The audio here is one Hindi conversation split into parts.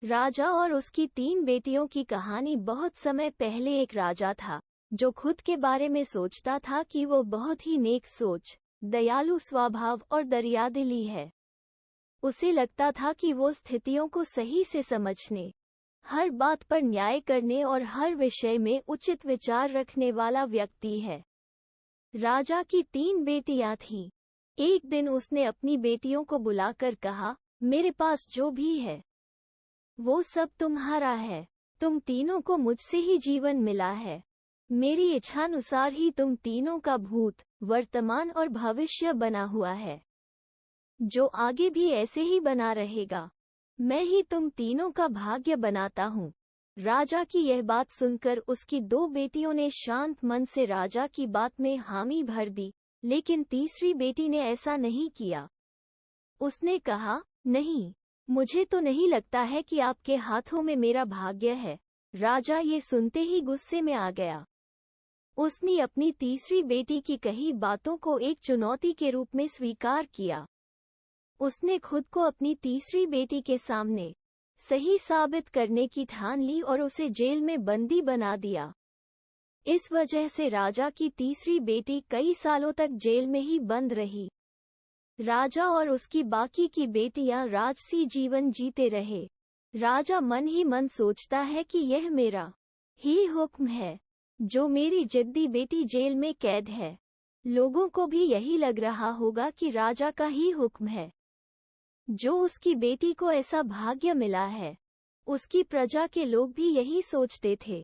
राजा और उसकी 3 बेटियों की कहानी। बहुत समय पहले एक राजा था जो खुद के बारे में सोचता था कि वो बहुत ही नेक सोच, दयालु स्वभाव और दरियादिली है। उसे लगता था कि वो स्थितियों को सही से समझने, हर बात पर न्याय करने और हर विषय में उचित विचार रखने वाला व्यक्ति है। राजा की 3 बेटियां थीं। एक दिन उसने अपनी बेटियों को बुलाकर कहा, मेरे पास जो भी है वो सब तुम्हारा है। तुम तीनों को मुझसे ही जीवन मिला है। मेरी इच्छानुसार ही तुम तीनों का भूत, वर्तमान और भविष्य बना हुआ है, जो आगे भी ऐसे ही बना रहेगा। मैं ही तुम तीनों का भाग्य बनाता हूँ। राजा की यह बात सुनकर उसकी 2 बेटियों ने शांत मन से राजा की बात में हामी भर दी, लेकिन तीसरी बेटी ने ऐसा नहीं किया। उसने कहा, नहीं, मुझे तो नहीं लगता है कि आपके हाथों में मेरा भाग्य है। राजा ये सुनते ही गुस्से में आ गया। उसने अपनी तीसरी बेटी की कही बातों को एक चुनौती के रूप में स्वीकार किया। उसने खुद को अपनी तीसरी बेटी के सामने सही साबित करने की ठान ली और उसे जेल में बंदी बना दिया। इस वजह से राजा की तीसरी बेटी कई सालों तक जेल में ही बंद रही। राजा और उसकी बाकी की बेटियां राजसी जीवन जीते रहे। राजा मन ही मन सोचता है कि यह मेरा ही हुक्म है, जो मेरी जिद्दी बेटी जेल में कैद है। लोगों को भी यही लग रहा होगा कि राजा का ही हुक्म है, जो उसकी बेटी को ऐसा भाग्य मिला है। उसकी प्रजा के लोग भी यही सोचते थे।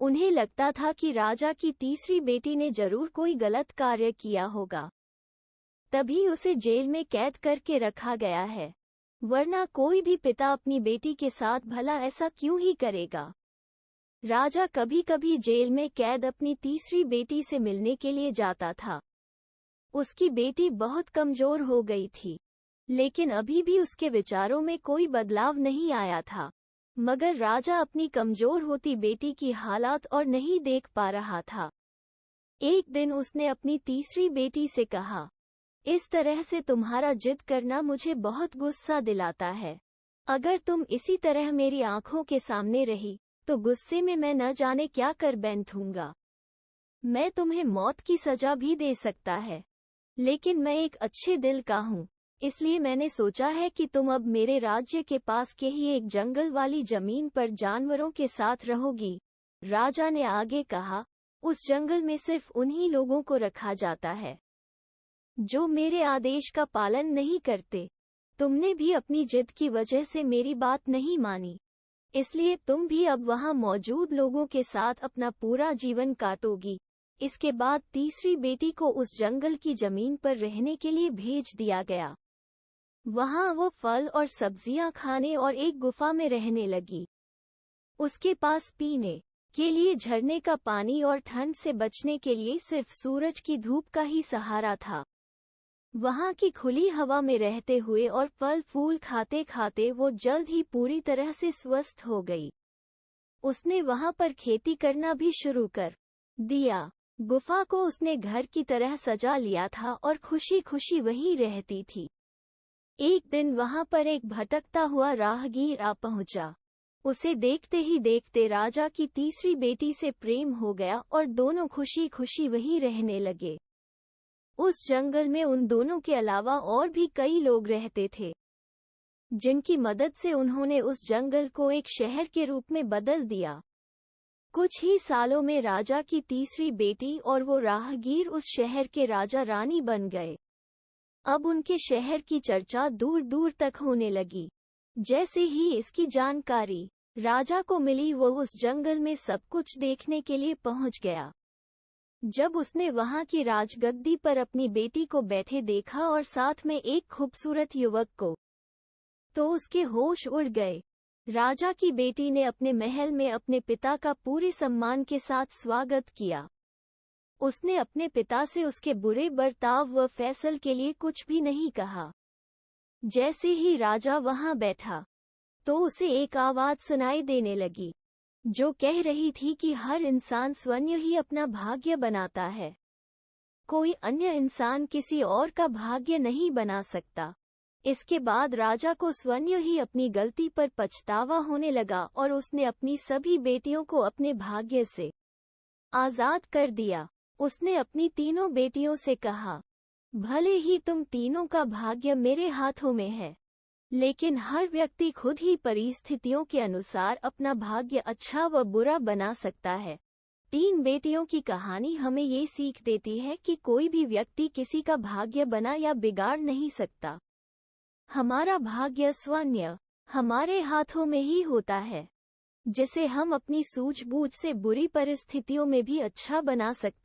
उन्हें लगता था कि राजा की तीसरी बेटी ने जरूर कोई गलत कार्य किया होगा, तभी उसे जेल में कैद करके रखा गया है, वरना कोई भी पिता अपनी बेटी के साथ भला ऐसा क्यों ही करेगा। राजा कभी कभी जेल में कैद अपनी तीसरी बेटी से मिलने के लिए जाता था। उसकी बेटी बहुत कमजोर हो गई थी, लेकिन अभी भी उसके विचारों में कोई बदलाव नहीं आया था। मगर राजा अपनी कमजोर होती बेटी की हालात और नहीं देख पा रहा था। एक दिन उसने अपनी तीसरी बेटी से कहा, इस तरह से तुम्हारा जिद करना मुझे बहुत गुस्सा दिलाता है। अगर तुम इसी तरह मेरी आंखों के सामने रही तो गुस्से में मैं न जाने क्या कर बैठूंगा। मैं तुम्हें मौत की सजा भी दे सकता है, लेकिन मैं एक अच्छे दिल का हूँ, इसलिए मैंने सोचा है कि तुम अब मेरे राज्य के पास के ही एक जंगल वाली जमीन पर जानवरों के साथ रहोगी। राजा ने आगे कहा, उस जंगल में सिर्फ उन्हीं लोगों को रखा जाता है जो मेरे आदेश का पालन नहीं करते। तुमने भी अपनी जिद की वजह से मेरी बात नहीं मानी, इसलिए तुम भी अब वहां मौजूद लोगों के साथ अपना पूरा जीवन काटोगी। इसके बाद तीसरी बेटी को उस जंगल की जमीन पर रहने के लिए भेज दिया गया। वहां वो फल और सब्जियां खाने और एक गुफा में रहने लगी। उसके पास पीने के लिए झरने का पानी और ठंड से बचने के लिए सिर्फ सूरज की धूप का ही सहारा था। वहां की खुली हवा में रहते हुए और फल फूल खाते खाते वो जल्द ही पूरी तरह से स्वस्थ हो गई। उसने वहां पर खेती करना भी शुरू कर दिया। गुफा को उसने घर की तरह सजा लिया था और खुशी खुशी वहीं रहती थी। एक दिन वहां पर एक भटकता हुआ राहगीर आ पहुंचा। उसे देखते ही देखते राजा की तीसरी बेटी से प्रेम हो गया और दोनों खुशी खुशी वहीं रहने लगे। उस जंगल में उन दोनों के अलावा और भी कई लोग रहते थे, जिनकी मदद से उन्होंने उस जंगल को एक शहर के रूप में बदल दिया। कुछ ही सालों में राजा की तीसरी बेटी और वो राहगीर उस शहर के राजा रानी बन गए। अब उनके शहर की चर्चा दूर दूर तक होने लगी। जैसे ही इसकी जानकारी राजा को मिली, वो उस जंगल में सब कुछ देखने के लिए पहुंच गया। जब उसने वहां की राजगद्दी पर अपनी बेटी को बैठे देखा और साथ में एक खूबसूरत युवक को, तो उसके होश उड़ गए। राजा की बेटी ने अपने महल में अपने पिता का पूरे सम्मान के साथ स्वागत किया। उसने अपने पिता से उसके बुरे बर्ताव व फैसल के लिए कुछ भी नहीं कहा। जैसे ही राजा वहां बैठा, तो उसे एक आवाज सुनाई देने लगी, जो कह रही थी कि हर इंसान स्वयं ही अपना भाग्य बनाता है। कोई अन्य इंसान किसी और का भाग्य नहीं बना सकता। इसके बाद राजा को स्वयं ही अपनी गलती पर पछतावा होने लगा और उसने अपनी सभी बेटियों को अपने भाग्य से आजाद कर दिया। उसने अपनी तीनों बेटियों से कहा, भले ही तुम तीनों का भाग्य मेरे हाथों में है, लेकिन हर व्यक्ति खुद ही परिस्थितियों के अनुसार अपना भाग्य अच्छा व बुरा बना सकता है। तीन बेटियों की कहानी हमें ये सीख देती है कि कोई भी व्यक्ति किसी का भाग्य बना या बिगाड़ नहीं सकता। हमारा भाग्य स्वयं हमारे हाथों में ही होता है, जिसे हम अपनी सूझबूझ से बुरी परिस्थितियों में भी अच्छा बना सकते